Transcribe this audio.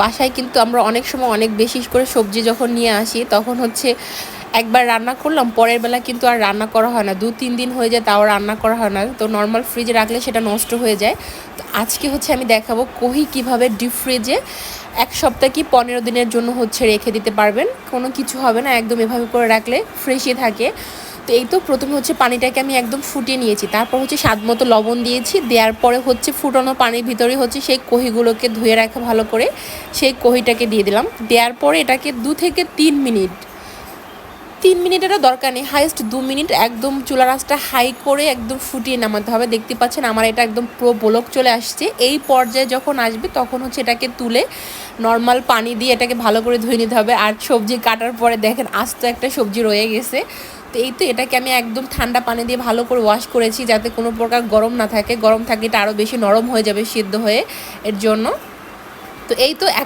বাসায় কিন্তু আমরা অনেক সময় অনেক বেশি করে সবজি যখন নিয়ে আসি তখন হচ্ছে একবার রান্না করলাম, পরের বেলা কিন্তু আর রান্না করা হয় না, 2-3 দিন হয়ে যায় তাও রান্না করা হয় না। তো নর্মাল ফ্রিজে রাখলে সেটা নষ্ট হয়ে যায়। তো আজকে হচ্ছে আমি দেখাবো কহি কিভাবে ডিপ ফ্রিজে 1 সপ্তাহ কি 15 দিনের জন্য হচ্ছে রেখে দিতে পারবেন, কোনো কিছু হবে না, একদম এভাবে করে রাখলে ফ্রেশই থাকে। তো এই তো প্রথমে হচ্ছে পানিটাকে আমি একদম ফুটিয়ে নিয়েছি, তারপর হচ্ছে স্বাদ মতো লবণ দিয়েছি, দেওয়ার পরে হচ্ছে ফুটানো পানির ভিতরে হচ্ছে সেই কহিগুলোকে ধুয়ে রাখা ভালো করে সেই কহিটাকে দিয়ে দিলাম। দেওয়ার পরে এটাকে 2 থেকে 3 মিনিট, 3 মিনিটেরও দরকার নেই, হাইস্ট 2 মিনিট একদম চুলার আঁচটা হাই করে একদম ফুটিয়ে নামাতে হবে। দেখতে পাচ্ছেন আমার এটা একদম পুরো বলক চলে আসছে। এই পর্যায়ে যখন আসবে তখন হচ্ছে এটাকে তুলে নর্মাল পানি দিয়ে এটাকে ভালো করে ধুয়ে নিতে হবে। আর সবজি কাটার পরে দেখেন আস্ত একটা সবজি রয়ে গেছে। তো এই তো এটাকে আমি একদম ঠান্ডা পানি দিয়ে ভালো করে ওয়াশ করেছি যাতে কোনো প্রকার গরম না থাকে, গরম থাকলে এটা আরও বেশি নরম হয়ে যাবে সিদ্ধ হয়ে, এর জন্য। তো এই তো